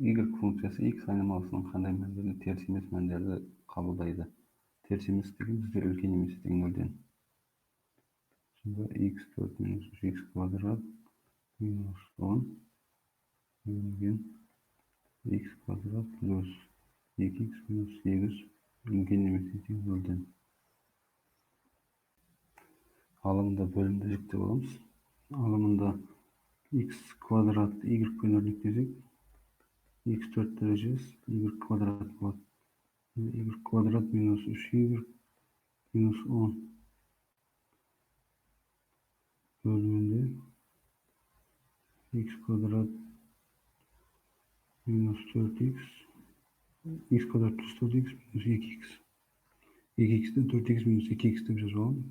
Y funksiyası x aynamalısının qanday мәндерді терс емес мәндерді қабылдайды. Терс емес деген бізде үлкен емес деген нөлден. Şimdi x4 minus 3x kvadrat minus 10 bölünген x kvadrat plus 2x minus 8 үлкен емес деген нөлден. Алымында бөлімді жіктеп аламыз. Алымында x kvadrat y-пен өрнектесек, x4 дәрежесі y kvadrat болады. Y kvadrat minus 3y minus 10 bölümünde x kvadrat minus 4x x kvadrat plus 4x minus 2x 2x'ten 4x minus 2x деп жазalım.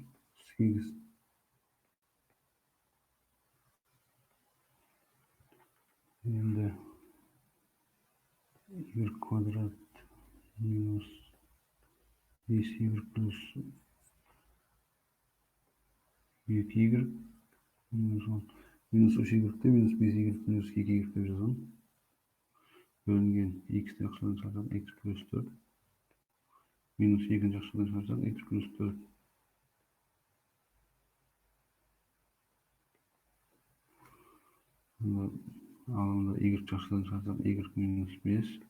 8 Şimdi y kvadrat minus 5y plus 2y minus 10 minus 3y'de minus 5y minus 2y деп жазalım. Bölüngen x'te жақшадан шығарсақ x plus 4 minus 2'nin жақшадан шығарсақ x plus 4 алымда y жақшадан шығарсақ y minus 5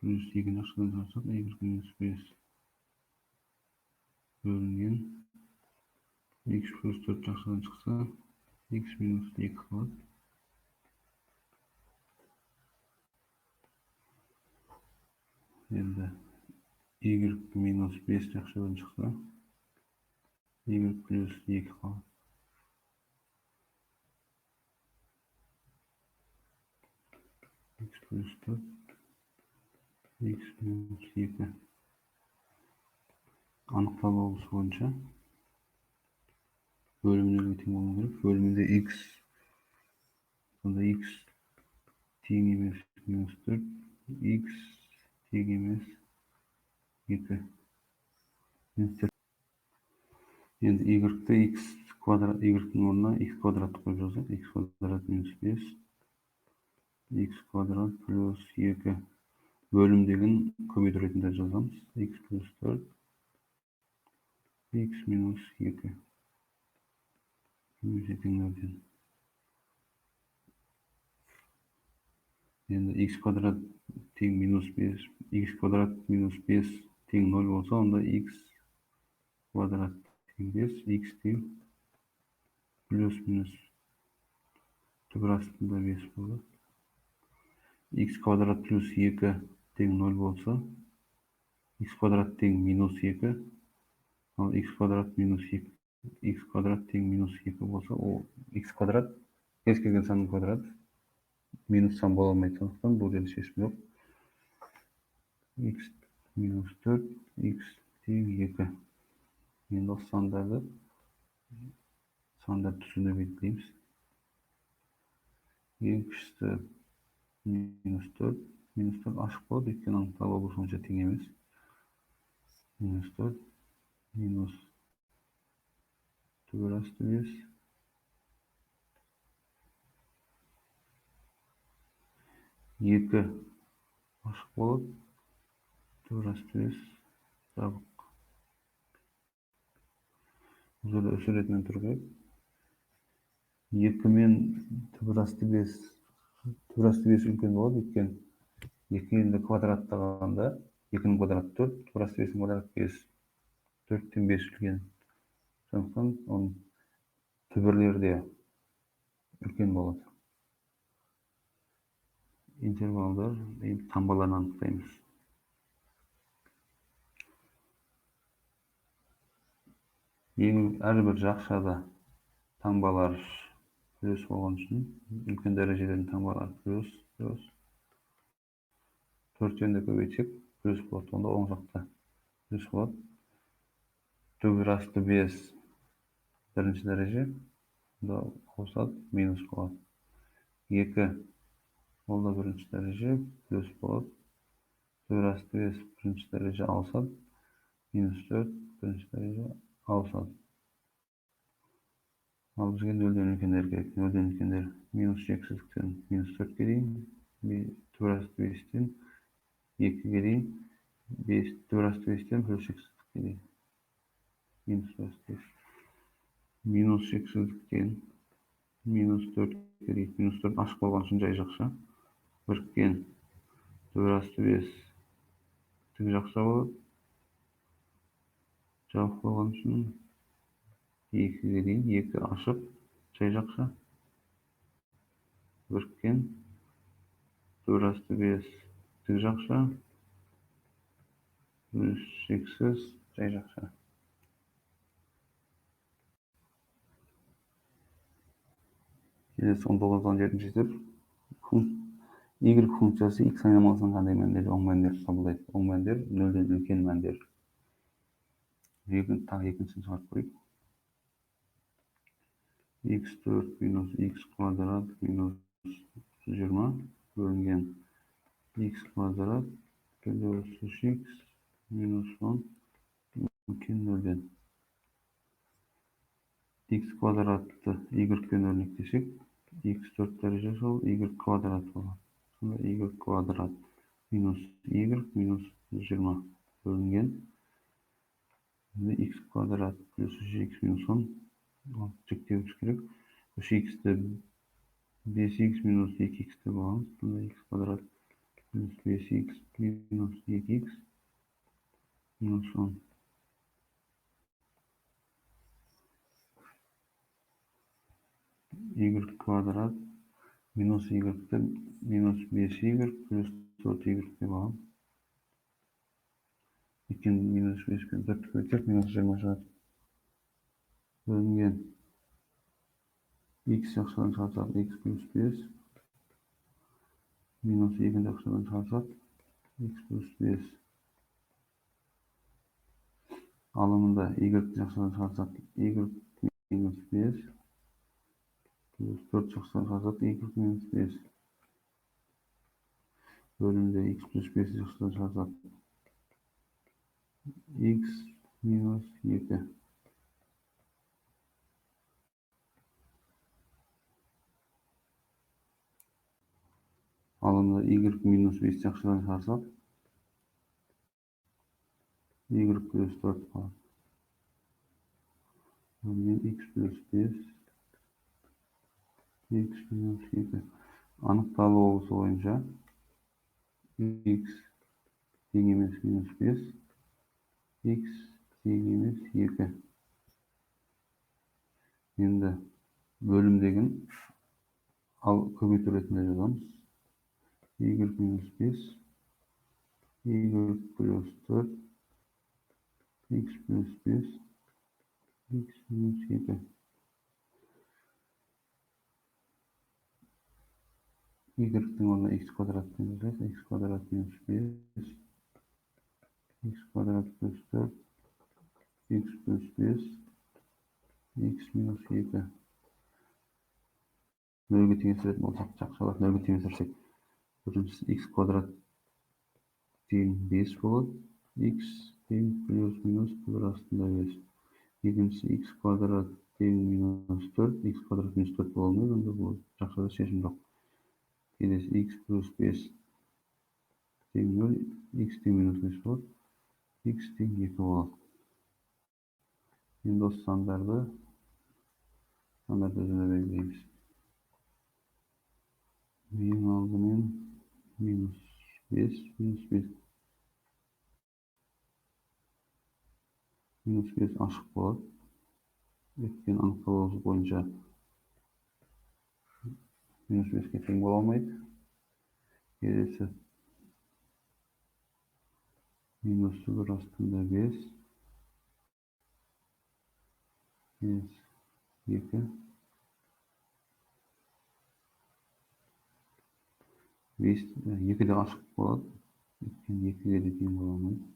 plus 2'nin жақшадан шығарсақ y minus 5 bölüngen x plus 4 жақшадан шықса x minus 2 қалады. Енді y minus 5 жақшадан шықса y plus 2 қалады. X plus 4 x minus 2 анықталу болысы бойынша бөлімнерге тең болу керек. Бөлімінде x сонда x тең емес minus 4 x тең емес 2 енді y-ті x квадрат y-ның орнына x квадрат қойып жазсақ x квадрат minus 5 x квадрат plus 2 bölüm деген көбейту ретінде жазамыз. X plus 4 x minus 2 немесе теңдеуден. Енді x квадрат тең minus 5 x квадрат minus 5 тең 0 болса, онда x квадрат тең 5 x тең плюс минус түбір астында 5 болады. X квадрат плюс 2 тең 0 болса, x квадрат тең минус 2, ал x квадрат минус 2, x квадрат тең минус 2 болса, ол x квадрат кез келген санның квадраты минус сан бола алмайды. Сондықтан бұл жерде шешім жоқ. X минус 4, x тең 2. Енді осы сандар түсуді белгілейміз. Ең кішісі минус 4 ашық болады, өйткені анықталу болысы бойынша тең емес. Минус 4 минус түбір асты 5 2 ашық болады, түбір асты 5 жабық. Бұл жерде үш ретінен тұру керек. 2 мен түбір асты 5 үлкен болады, өйткені 2-ні квадраттағанда 2-ның квадраты 4, түбір асты 5-ның квадраты 5, 4-тен 5 үлкен. Сондықтан оның түбірлерде үлкен болады. Интервалдар, таңбаларын анықтаймыз. Әрбір жақшада таңбалар плюс болған үшін, үлкен дәрежелердің таңбалары плюс. 4-тен де көбейтсек плюс болады, онда оң жақта плюс болады. Түбір асты 5 бірінші дәреже, онда қосады, минус болады. 2 ол да бірінші дәреже, плюс болады. Түбір асты 5 бірінші дәреже алысады, минус 4 бірінші дәреже алысады. Ал бізге нөлден үлкендер керек. Нөлден үлкендер минус шексіздіктен минус 4-ке дейін, 4 asты 5'ten 2'ye дейін 5 4 asты 5'ten plus x'e дейін minus 4 asты 5 minus x'den minus 4'e дейін minus 4 ашық болған үшін жай жақша біріккен 4 asты 5 тік жақша болады жабық болған үшін 2'ye дейін 2 ашық жай жақша біріккен 4 asты 5 тік жақша plus x'siz жай жақша. Келесі 19-17 тip y функциясы x айнымалысының қандай мәндер оң мәндер қабылдайды. Оң мәндер 0-ден үлкен мәндер. Тағы екіншісін шығарып көрейік. x4 минус x квадрат минус 20 бөлінген x квадрат плюс 3x минус 10 үлкен 0-ден. X квадратты y-пен өрнектесек, x4 дәрежесі сол y квадрат болады. Сонда y квадрат минус y минус 20 бөлінген x квадрат плюс 3x минус 10 жіктеуіміз керек. 3x'ті 5x минус 2x'ті боламыз. Сонда x квадрат плюс 5x минус 2x минус 10. Y квадрат минус y-ті минус 5y плюс 4y деп аламын. Екен минус 5 пен 4 көйтсек минус 20 шығады. Бөлінген x жақшадан шығарсақ x плюс 5 минус 2 жақшадан шығарсақ x плюс 5 алымында y жақшадан шығарсақ y минус 5 плюс 4 жақшадан шығарсақ y минус 5 бөлімде x плюс 5 жақшадан шығарсақ x минус 2 алымда y минус 5 жақшадан шығарсақ y плюс 4 болады. X плюс 5 x минус 2 анықталу облысы бойынша x тең емес минус 5 x тең емес 2 енді бөлімдегін ал көбейту ретінде жазамыз y минус 5 y плюс 4 x плюс 5 x минус 2 y-тің орнына x квадраттың жазайық. X квадрат минус 5 x квадрат плюс 4 x плюс 5 x минус 2 нөлге теңестіретін болсақ жақшалап нөлге теңестірсек біріншісі x квадрат тең 5 болады. X тең плюс минус 1 астында 5. Екіншісі x квадрат тең минус 4 x квадрат минус 4 бола алмайды. Онда бұл жақшада шешім жоқ. Келесі x плюс 5 тең 0 x тең минус 5 болады. X тең 2 болады. Енді осы сандарды өзіне белгілейміз. Ең алдымен минус 5 минус 5 минус 5 ашық болады. Өйткені анықталуы бойынша минус 5-ке тең бола алмайды. Келесі минус 1 астында 5 минус 2 2 де ашық болады. Өйткені 2-ге де тең бола алмайды.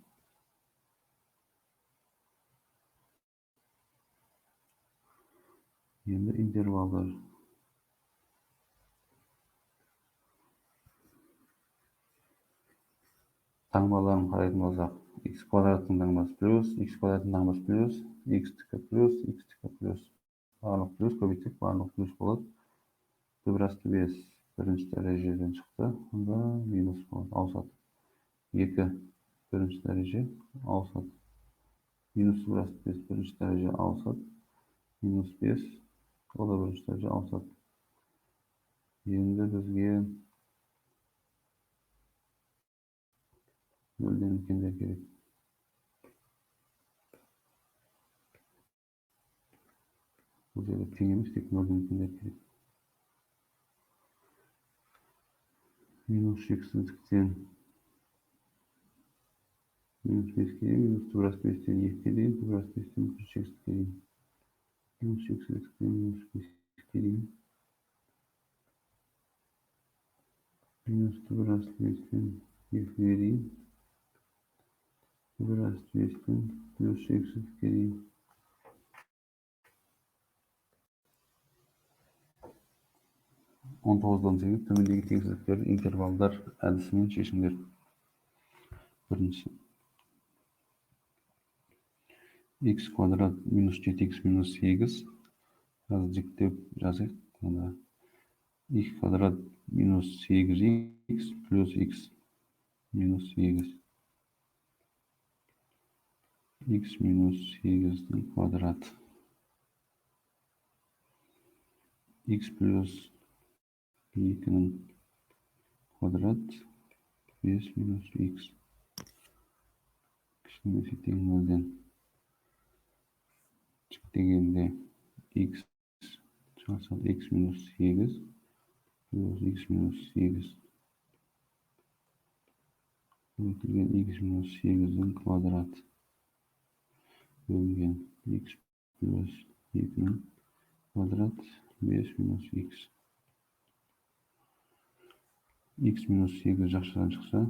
Енді интервалдар. Таңбаларын қарайтын болсақ, x квадраттың таңбасы плюс, x квадраттың таңбасы плюс, x-тікі плюс, x-тікі плюс. Барлық плюс көбейтсек, барлық плюс болады. 4 асты 5 birinci dereceden çıktı. Onda minus болады. Ауысады. 2 birinci derece ауысады. Minus 5 birinci derece ауысады. Minus 5 o da birinci derece ауысады. Endi bizga noldan ekanlar kerak. Bu yerda teng emas, tek noldan ekanlar kerak. Minus x'dan minus 5'ga minus 5'dan 2'ga дейін, 5'dan 3 x'ga дейін. Minus x'dan minus 5'ga дейін. Minus 5'dan 2'ga дейін. 5'dan plus x'ga дейін. 19'dan 8 төмендегі теңсіздіктерді интервалдар әдісімен шешіңдер. Бірінші. X квадрат минус 7x минус 8. Жіктеп жазайық. X квадрат минус 8x плюс x минус 8. X минус 8'дің квадраты. X плюс 2'ның квадрат 5 минус x. Кішкенесі тең нөлден. Дегенде x шығарсақ x минус 8 плюс x минус 8 бөлінген x минус 8'дің квадраты бөлінген x плюс 2'ның квадрат 5 минус x. X минус 8 жақшыдан шықса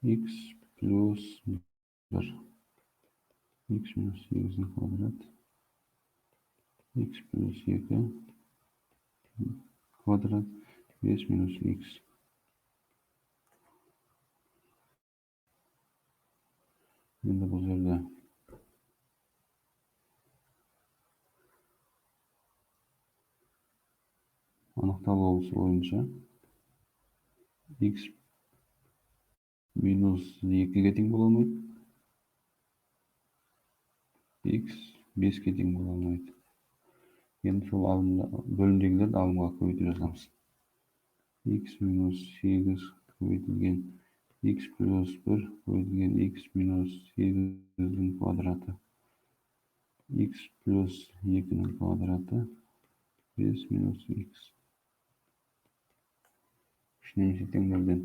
x плюс 1 x минус 8'дің квадрат x плюс 2 квадрат 5 минус x. Енді бұл жерде анықталуы бойынша x минус 2'ге тең бола алмайды. X 5'ге тең бола алмайды. Енді сол бөлімдегілерді алымға көбейтіп жазамыз. X минус 8 көбейтілген x плюс 1 көбейтілген x минус 8'дің квадраты. X плюс 2'ның квадраты 5 минус x. Немесе тең нөлден.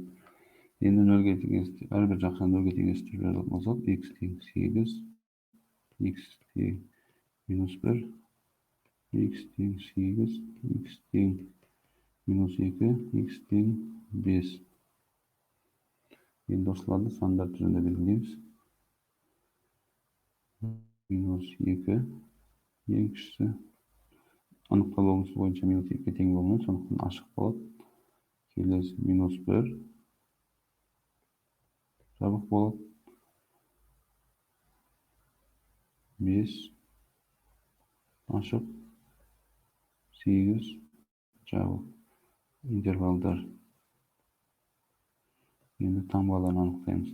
Енді нөлге теңестіріп, әрбір жаққа нөлге теңестіріп жазатын болсақ, x тең 8, x тең минус 1, x тең 8, x тең минус 2, x тең 5. Енді осыларды сандар түрінде белгілейміз. Минус 2 ең кішісі. Анықталуымыз бойынша минус 2'ге тең болмайды, сондықтан ашық болады. Келесі минус 1 жабық болады. 5 ашық, 8 жабық. Интервалдар. Енді таңбаларын анықтаймыз.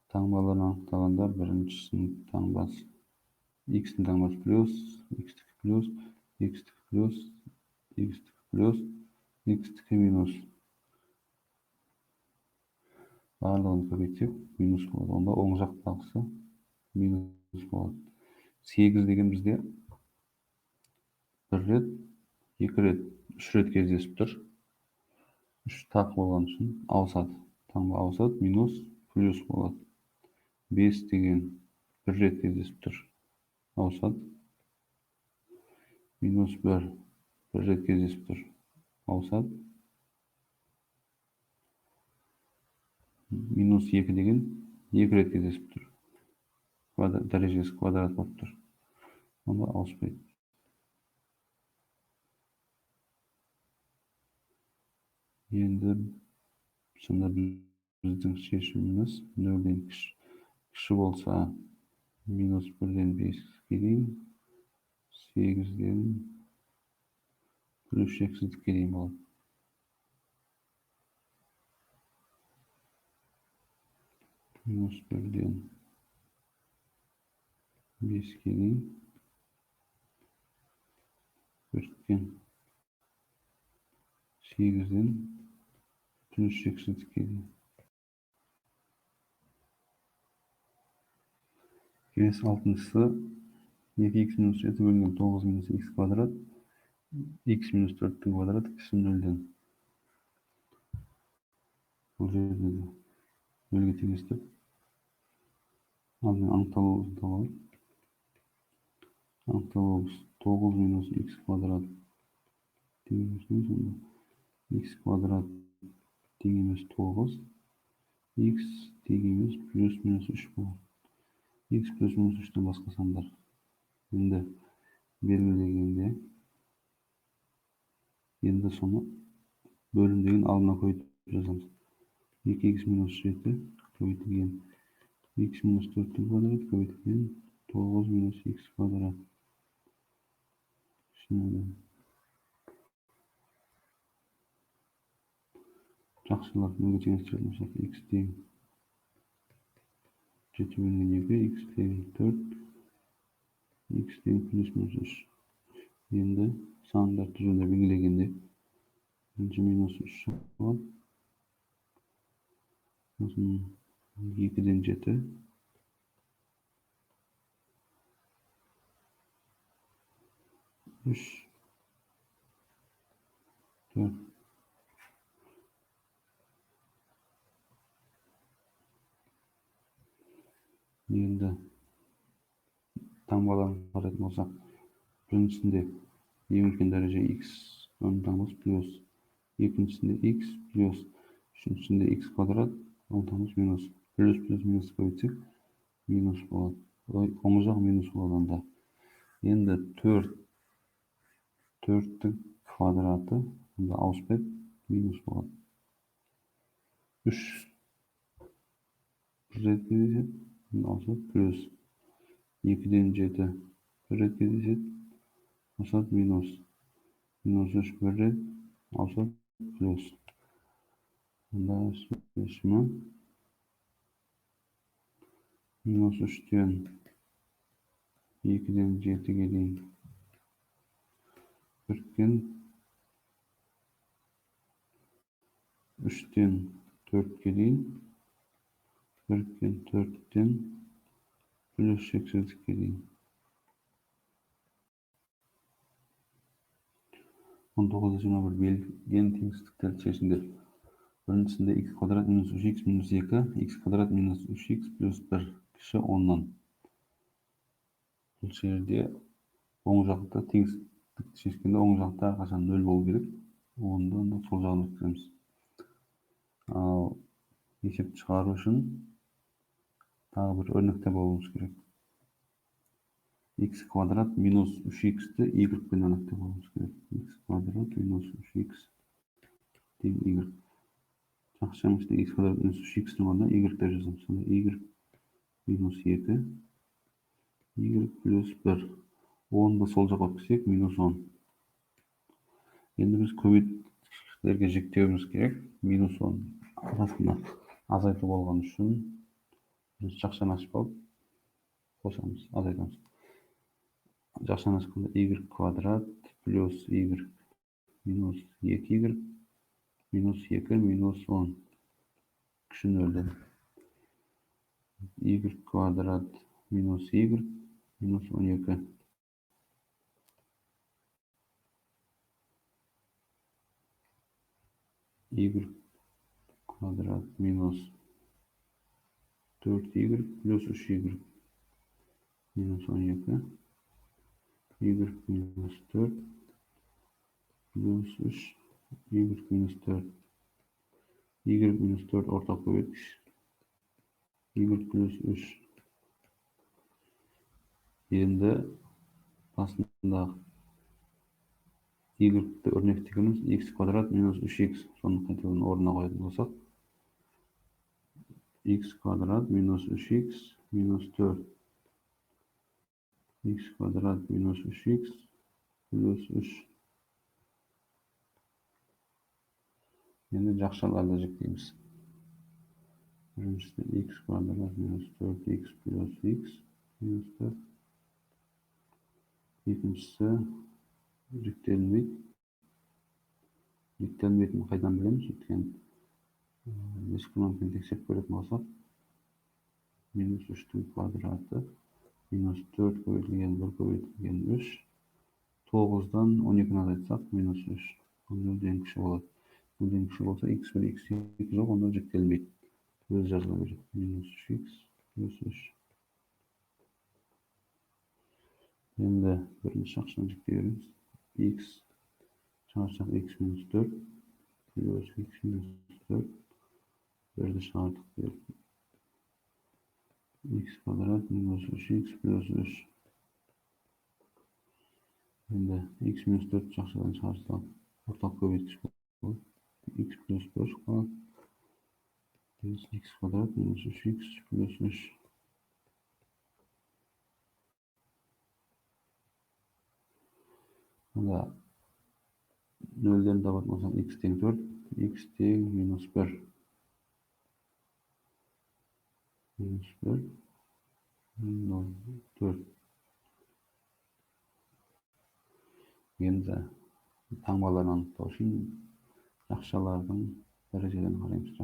Таңбаларын анықтағанда біріншісінің таңбасы x-ның таңбасы плюс, x-тікі плюс, x-тікі плюс, x-тікі плюс, x-тікі минус. Барлығын көбейтсек минус болады. Онда оң жақтағысы минус болады. 8 деген бізде 1 рет, 2 рет, 3 рет кездесіп тұр. 3 тақ болған үшін ауысады. Таңба ауысады, минус плюс болады. 5 деген 1 рет кездесіп тұр. Ауысады. Минус 1 рет кездесіп тұр. Ауысады. Минус 2 деген 2 рет кездесіп тұр. Дәрежесі квадрат болып тұр. Онда ауыспайды. Енді сонда біздің шешіміміз нөлден кіші болса минус 1-ден 5'ге дейін, 8'ден Plus çeksizlikке дейін болады. Minus 1'den 5'ke дейін 4'ten 8'den plus çeksizlikке дейін. Келесі алтыншысы 2x минус 7 бөлінген 9 минус x квадрат x минус 4'тің квадраты кіші нөлден. Бұл жерде де нөлге теңестіріп алдымен анықталуымызды табайық. Анықталуымыз 9 минус x квадрат тең емес сонда x квадрат тең емес 9 x тең емес плюс минус 3 болады. X плюс минус 3'тен басқа сандар. Енді белгілегенде енді соны бөлім деген алдына көйтіп жазамыз. 2x минус 7 көбейтілген x минус 4'тің квадрат көбейтілген 9 минус x квадрат. Şimdi жақсылап нөлге теңестіретін болсақ x тең 7 бөлінген 2 x тең 4 x тең плюс минус 3. Енді сандар түрінде белгілегенде бірінші минус 3 болады. Сосын 2'den 7 3 4 енді таңбаларын қарайтын болсақ, біріншісінде ең үлкен дәреже x таңбасы плюс, екіншісінде x плюс, үшіншісінде x квадрат таңбасы минус. Плюс плюс минус көбейтсек минус болады. Оң жақ минус болады онда. Енді 4'тің квадраты онда ауыспайды, минус болады. 3 bir ретке десек, ауысады плюс. 2'den 7 bir ретке десек, ауысады минус. Минус 3 bir рет, ауысады плюс. Онда шешімі минус 3'тен 2'den 7'ге дейін біріккен 3'тен 4'ке дейін біріккен 4'тен плюс çeksizlikке дейін. 19-21 белгіленген теңсіздіктерді шешіңдер. Біріншісінде x квадрат минус 3x минус 2, x квадрат минус 3x плюс 1 кіші 10'нан. Бұл жерде оң жақта теңсіздікті шешкенде оң жақта әрқашан 0 болу керек. Онда сол жағын өткіземіз. Ал есепті шығару үшін тағы бір өрнекте болуымыз керек. X квадрат минус 3x'ті y пен өрнекте болуымыз керек. X квадрат минус 3x тең y. Жақшаның ішінде x квадрат минус 3x'нің орнына y деп жазамыз. Сонда y минус 2, y плюс 1. 10'ды сол жаққа өткізсек минус 10. Енді біз көбейткіштерге жіктеуіміз керек. Минус 10 арасында азайту болған үшін біз жақшаны ашып алып қосамыз, азайтамыз. Жақшаны ашқанда y квадрат плюс y минус 2y минус 2 минус 10 кіші нөлден. Y квадрат минус y минус 12. Y квадрат минус 4y плюс 3y минус 12. Y минус 4 плюс 3 y минус 4. Y минус 4 ортақ көбейткіш. Y плюс 3. Енді басындағы y-ті өрнектегеніміз x квадрат минус 3x. Соны қайтадан орнына қоятын болсақ, x квадрат минус 3x минус 4. X квадрат минус 3x плюс 3. Endi jakşalarda jikleymiz. Birincisi x kvadrat minus 4x plus x minus 4. İkincisi jiklenmek. Jiklenmekni kaydan bilemiz? Ötken eskimanken teksep görетін olsak minus 3'tün kvadratı minus 4 көбейтілген 1 көбейтілген 3 9'dan 12'ni azaltsak minus 3 nölden kişi болады. Nölden kişi olsa x1 x2 жоқ, onda jiklenmeydi. Öz жазыла берет. Minus 3x plus 3. Endi birinchi şaxsını jikleyebiliriz. X çarpsak x minus 4 plus x minus 4 bir de şartık diyor. X kvadrat minus 3x plus 3. Endi x minus 4 çarpsadan çarpsak ortak köbeytkiç olur. X plus 5 kalan. X kvadrat minus 3x plus 3. Anda nölden tabatmasak x teng 4, x teng minus 1. Minus 1, 4. Endi tangbalarni anıqlaw üçin jakşalardyň derejelerini garaýmyz.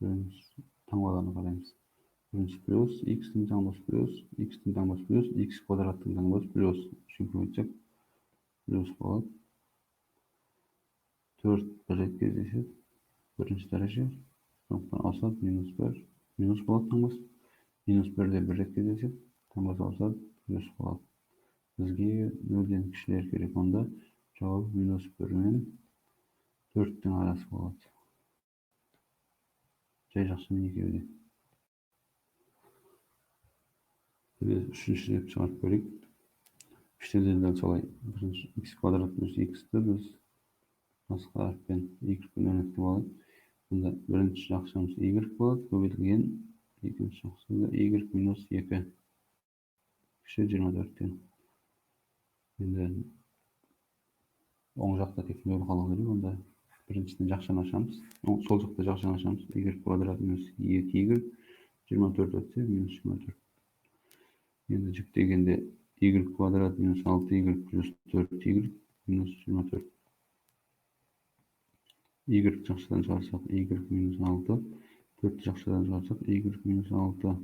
Birinci tangbalarını garaýmyz. Birinci plus x'in tangbasy plus x'in tangbasy plus x kvadrattyň tangbasy plus. Şunu köýtsek plus bolat. 4 bir ketjek. Birinci dereje. Soňra asat minus 1 minus bolat tangbasy. Minus 1 de bir ketjek. Tangbasy asat plus bolat. Bizge nölden kişiler gerek, onda cevap minus 1 men 4'tün arası bolat. Jay jakşyny ýekedi. Biz üçüncü step çarp bölük. İşlediğinden sonra birinci x kvadrat plus x'ti biz nasıl harften y yönetip alıp bunda birinci jakşamız y bolat, köbeytilgen ikinci jakşamız y minus 2 kişi 24'ten. Endi oň jakda tekmeli kalan onda birincisinden jakşan aşamız. Sol jakda jakşan aşamız y kvadrat minus 2y 24 ötse minus 24. Endi jikdegende y kvadrat minus 6y plus 4y minus 24. Y jakşydan çarpsak y minus 6, 4 jakşydan çarpsak y minus 6.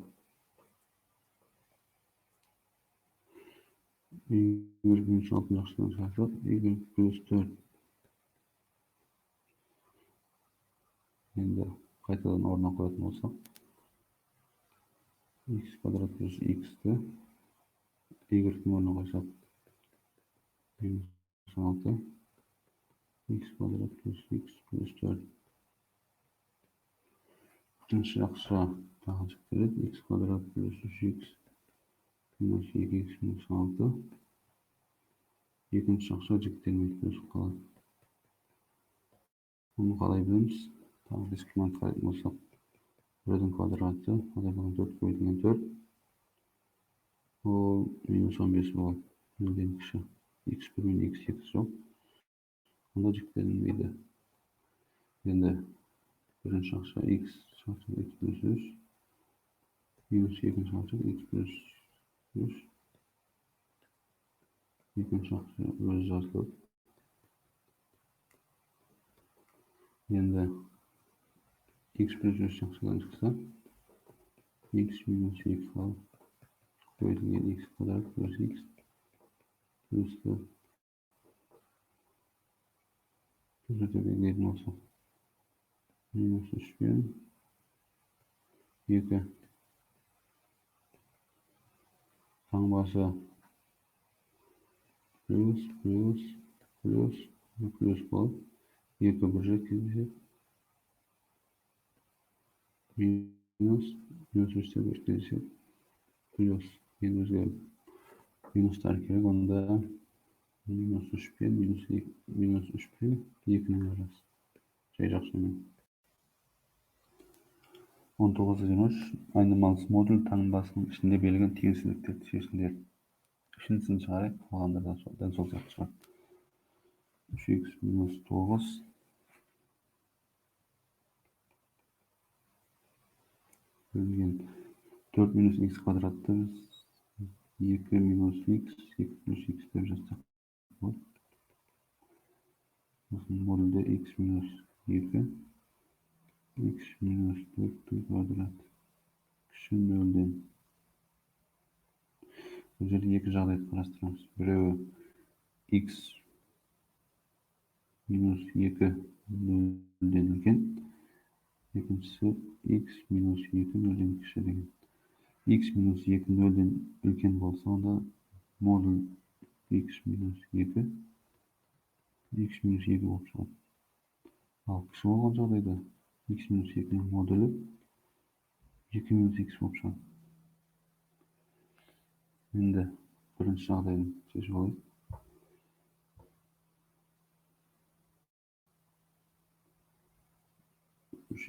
Y minus 6 jakşydan çarpsak y plus 4. Endi kaytadan orna koýatan bolsak x kvadrat plus x'ti y orna koysak minus 6 x kvadrat plus x plus 4. İkinci jakşa daha jikledik. X kvadrat plus 3x minus 2x minus 6. İkinci jakşa jiklenmeydi plus kalan. Bunu kalay bilemiz. Tabi biz kimant kalayt bolsak 1'in kvadratı azalgan 4 köbeytilgen 4. O minus 15 bolat. Nölden kişi x1 men x2 yok. Onda jiklenmeydi. Endi birinci jakşa x çarpsak x plus 3 minus 2 çarpsak x plus 3. İkinci jakşa öz жазылып. Endi x plus 3 jakşydan çyksa x minus 2 kalıp köbeytilgen x kvadrat plus x plus 4. Düzeltebildiğim olsa minus 3 bilen 2 tangbası plus plus plus plus bolup 2 bir ketjek minus minus 3'te bir ketjek plus endi minuslar kerek, onda minus 3 bilen minus 3 bilen 2'nin arası. Şey jakşyny 19-23 aýnamaly modul tanbasynyň içinde belirlen teňsizlikleri çeşinler. Üçinçisini çağırarak kalanlardan sol jakça. 3x minus 9 bölüngen 4 minus x kvadrattır 2 minus x 2 plus x deb yazsak bu. Modülde x minus 2 x minus 4 kvadrat kişi nölden bu жерде екі жағдайды қарастырамыз. Біреуі x minus 2 nölden үлкен, екіншісі x minus 2 nölden кіші деген. X minus 2 nölden үлкен болса, онда модуль x minus 2 болып шығады. Ал кіші болған жағдайда x minus 2 модулі 2 minus x болып шығады. Енді бірінші жағдайын шешіп алайық.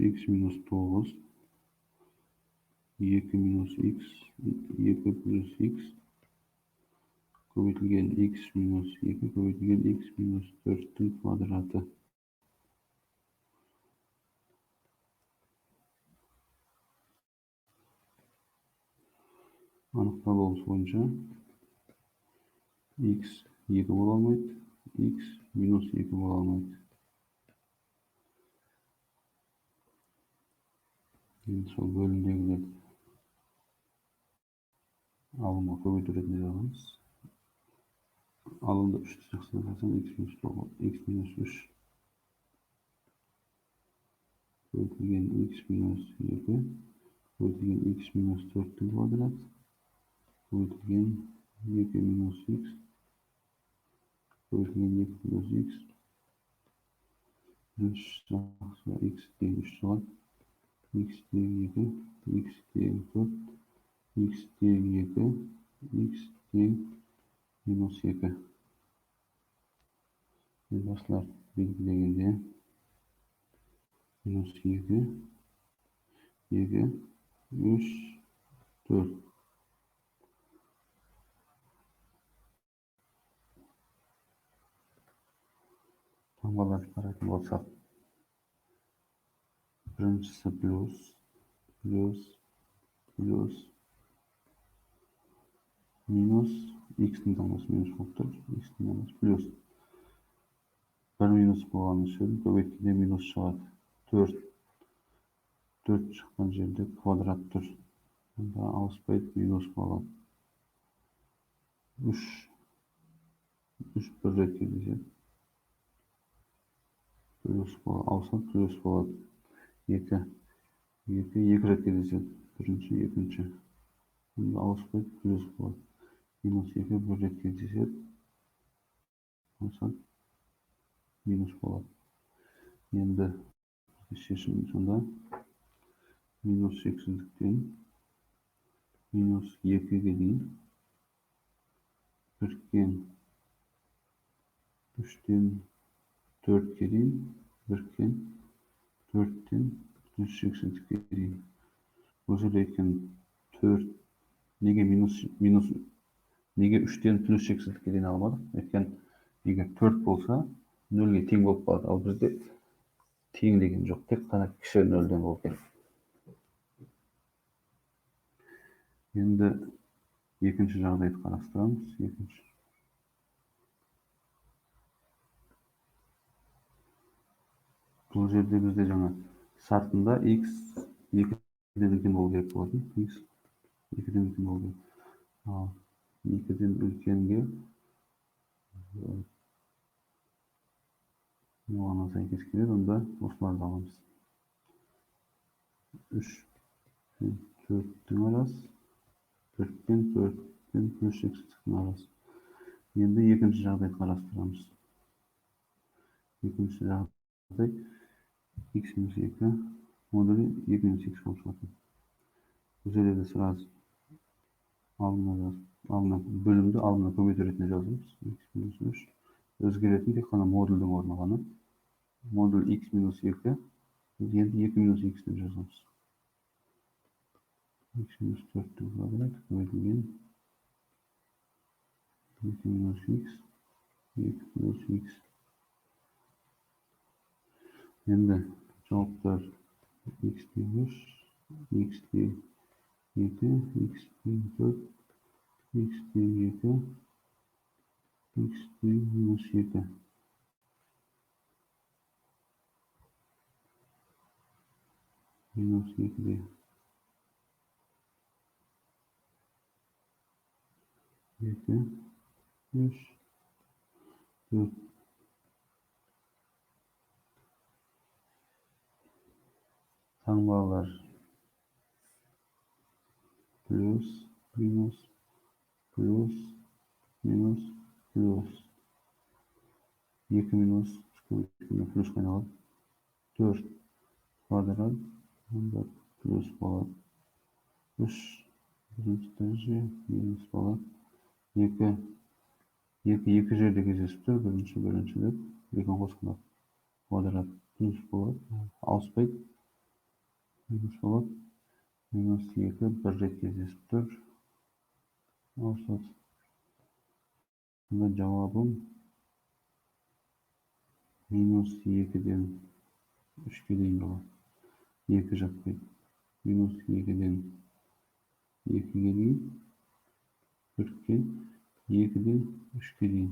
X minus 9 2 minus x 2 plus x көбейтілген x minus 2 көбейтілген x minus 4-тің квадраты. Анықталу бойынша x 2 бола алмайды, x minus 2 бола алмайды. Енді сол бөлімдегілерді алымға көбейту ретінде жазамыз. Алымды 3 жақсыдан жазсам x minus 3 көбейтілген x minus 2 көбейтілген x minus 4-тің квадраты көбейтілген 2 minus x көбейтілген 2 plus x бірінші жақсыға x деген 3 шығады. X деген 2, x деген 4, x деген 2, x деген minus 2. Енді осылар белгілегенде minus 2, 2, 3, 4. Таңбаларды қарайтын болсақ, біріншісі плюс, минус, x-ның таңбасы минус болып тұр, x-ның таңбасы плюс. Бір минус болған үшін көбейткенде минус шығады. 4 шыққан жерде квадрат тұр. Онда ауыспайды, минус болады. 3 бір рет кездеседі. Плюс болады, ауысады, плюс болады. 2 рет кездеседі. Бірінші, екінші. Онда ауыспайды, плюс болады. Минус 2 бір рет кездеседі. Ауысады, минус болады. Енді шешім сонда минус шексіздіктен минус 2-ге дейін біріккен 3-тен 4-ге дейін біріккен 4-тен плюс шексіздікке дейін. Бұл жерде екен 4 неге неге 3-тен плюс шексіздікке дейін алмадық? Екен егер 4 болса 0-ге тең болып қалады. Ал бізде тең деген жоқ, тек қана кіші 0-ден болу керек. Енді екінші жағдайды қарастырамыз. Бұл жерде бізде жаңа шартында x 2-ден үлкен болу керек болатын. X 2-ден үлкен болу керек. Ал 2-ден үлкенге оған сәйкес келеді, онда осыларды аламыз. 3 пен 4-тің арасы, 4 пен 4-тен плюс шексіздіктің арасы. Енді екінші жағдайды қарастырамыз. Екінші жағдай x минус 2 модулі 2 минус x болып шығатын. Бұл жерде де сразу бөлімді алдына көбейту ретінде жазамыз. X минус 3 өзгеретін тек қана модульдің орны ғана. Модуль x минус 2 енді 2 минус x деп жазамыз. X минус 4-тің квадраты көбейтілген 2 минус x 2 плюс x. Енді жауаптар x деген x'li 2, x'li 4, x'li 2, x'li minus 2. Minus 2'li 2, 5, 4. Tangbalar plus, minus, plus, minus, plus. 2 minus, 2 plus kaynalır. 4 kvadrat, 14 plus болады. 3 birinci derece minus болады. 2 2 жерде кездесіп тұр, бірінші деп екіні қосқанда квадрат плюс болады, ауыспайды, минус болады. Минус 2 бір рет кездесіп тұр, ауысады. Сонда жауабым минус 2-ден 3-ке дейін болады. 2 жатпайды. Минус 2-ден 2-ге дейін, 4-ке, 2-ден 3-ке дейін.